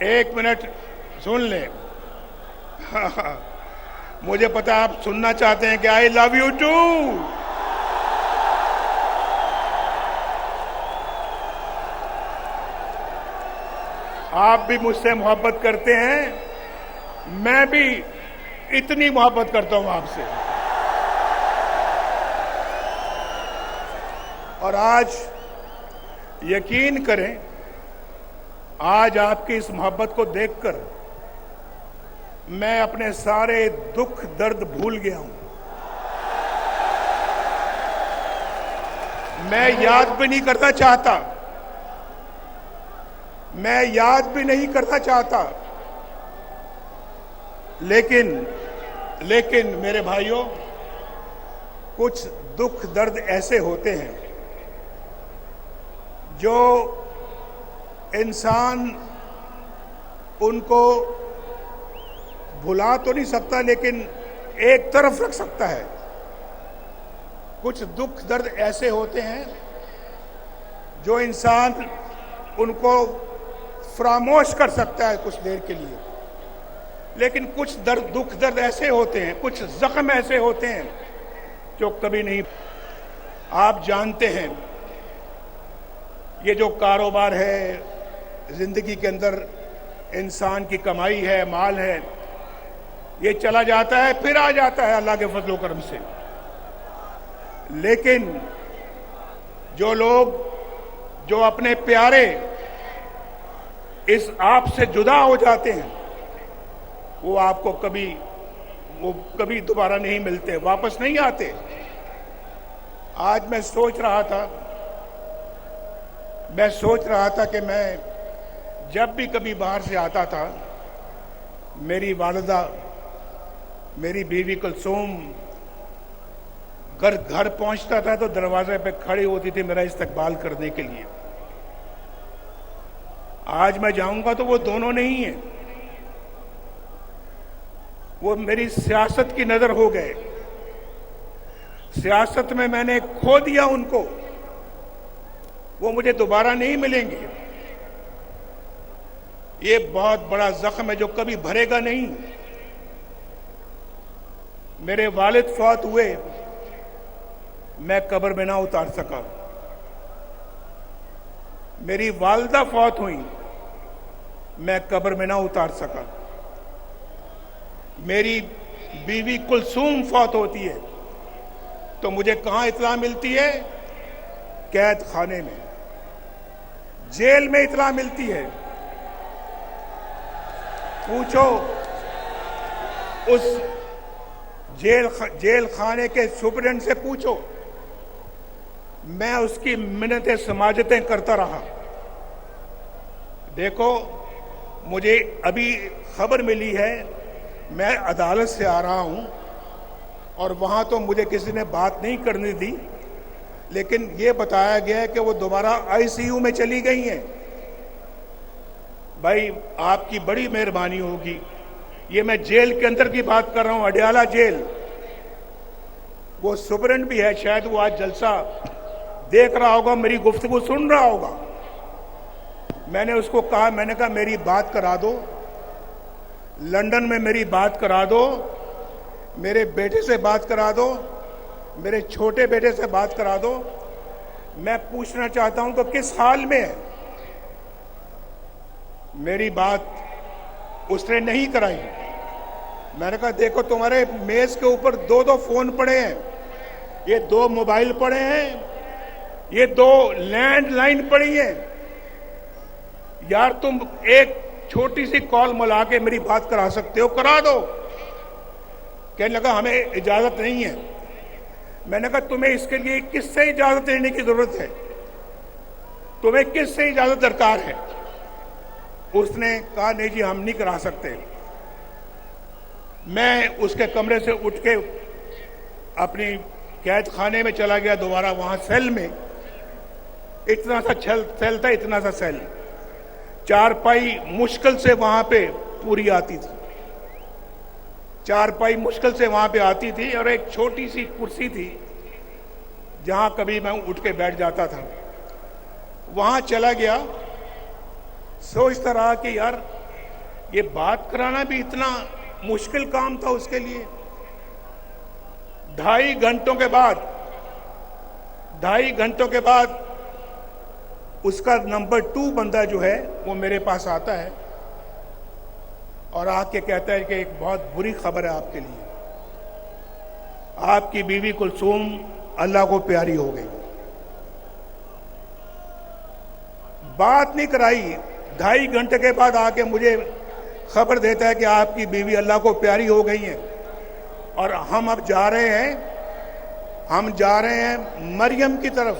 ایک منٹ سن لیں. مجھے پتا آپ سننا چاہتے ہیں کہ آئی لو یو ٹو. آپ بھی مجھ سے محبت کرتے ہیں, میں بھی اتنی محبت کرتا ہوں آپ سے. اور آج یقین کریں, آج آپ کی اس محبت کو دیکھ کر میں اپنے سارے دکھ درد بھول گیا ہوں. میں یاد بھی نہیں کرنا چاہتا, میں یاد بھی نہیں کرنا چاہتا, لیکن میرے بھائیوں, کچھ دکھ درد ایسے ہوتے ہیں جو انسان ان کو بھلا تو نہیں سکتا لیکن ایک طرف رکھ سکتا ہے. کچھ دکھ درد ایسے ہوتے ہیں جو انسان ان کو فراموش کر سکتا ہے کچھ دیر کے لیے, لیکن کچھ دکھ درد ایسے ہوتے ہیں, کچھ زخم ایسے ہوتے ہیں جو کبھی نہیں. آپ جانتے ہیں یہ جو کاروبار ہے, زندگی کے اندر انسان کی کمائی ہے, مال ہے, یہ چلا جاتا ہے پھر آ جاتا ہے اللہ کے فضل و کرم سے. لیکن جو لوگ جو اپنے پیارے اس آپ سے جدا ہو جاتے ہیں وہ آپ کو کبھی دوبارہ نہیں ملتے, واپس نہیں آتے. آج میں سوچ رہا تھا کہ میں جب بھی کبھی باہر سے آتا تھا, میری والدہ, میری بیوی کلثوم گھر پہنچتا تھا تو دروازے پہ کھڑی ہوتی تھی میرا استقبال کرنے کے لیے. آج میں جاؤں گا تو وہ دونوں نہیں ہیں, وہ میری سیاست کی نظر ہو گئے. سیاست میں نے کھو دیا ان کو, وہ مجھے دوبارہ نہیں ملیں گے. یہ بہت بڑا زخم ہے جو کبھی بھرے گا نہیں. میرے والد فوت ہوئے, میں قبر میں نہ اتار سکا. میری والدہ فوت ہوئی, میں قبر میں نہ اتار سکا. میری بیوی کلثوم فوت ہوتی ہے تو مجھے کہاں اطلاع ملتی ہے؟ قید خانے میں, جیل میں اطلاع ملتی ہے. پوچھو اس جیل خانے کے سپرنٹینڈنٹ سے پوچھو, میں اس کی منتیں سماجتیں کرتا رہا. دیکھو مجھے ابھی خبر ملی ہے, میں عدالت سے آ رہا ہوں اور وہاں تو مجھے کسی نے بات نہیں کرنے دی, لیکن یہ بتایا گیا ہے کہ وہ دوبارہ آئی سی یو میں چلی گئی ہیں. بھائی آپ کی بڑی مہربانی ہوگی. یہ میں جیل کے اندر کی بات کر رہا ہوں, اڈیالہ جیل. وہ سپرنٹ بھی ہے, شاید وہ آج جلسہ دیکھ رہا ہوگا, میری گفتگو سن رہا ہوگا. میں نے اس کو کہا, میں نے کہا میری بات کرا دو, لندن میں میری بات کرا دو, میرے بیٹے سے بات کرا دو, میرے چھوٹے بیٹے سے بات کرا دو. میں پوچھنا چاہتا ہوں کہ کس حال میں ہے. میری بات اس نے نہیں کرائی. میں نے کہا دیکھو تمہارے میز کے اوپر 2 فون پڑے ہیں, یہ 2 موبائل پڑے ہیں, یہ 2 لینڈ لائن پڑی ہیں. یار تم ایک چھوٹی سی کال ملا کے میری بات کرا سکتے ہو, کرا دو. کہنے لگا ہمیں اجازت نہیں ہے. میں نے کہا تمہیں اس کے لیے کس سے اجازت لینے کی ضرورت ہے, تمہیں کس سے اجازت درکار ہے؟ اس نے کہا نہیں جی ہم نہیں کرا سکتے. میں اس کے کمرے سے اٹھ کے اپنی قید خانے میں چلا گیا دوبارہ, وہاں سیل میں. اتنا سا سیل تھا, اتنا سا سیل. 4 پائی مشکل سے وہاں پہ پوری آتی تھی, 4 پائی مشکل سے وہاں پہ آتی تھی, اور ایک چھوٹی سی کرسی تھی جہاں کبھی میں اٹھ کے بیٹھ جاتا تھا. وہاں چلا گیا, سوچتا رہا کہ یار یہ بات کرانا بھی اتنا مشکل کام تھا اس کے لیے. 2.5 گھنٹوں کے بعد اس کا نمبر 2 بندہ جو ہے وہ میرے پاس آتا ہے اور آ کے کہتا ہے کہ ایک بہت بری خبر ہے آپ کے لیے. آپ کی بیوی کلثوم اللہ کو پیاری ہو گئی. بات نہیں کرائی, 2.5 گھنٹے کے بعد آ کے مجھے خبر دیتا ہے کہ آپ کی بیوی اللہ کو پیاری ہو گئی ہیں اور ہم اب جا رہے ہیں مریم کی طرف.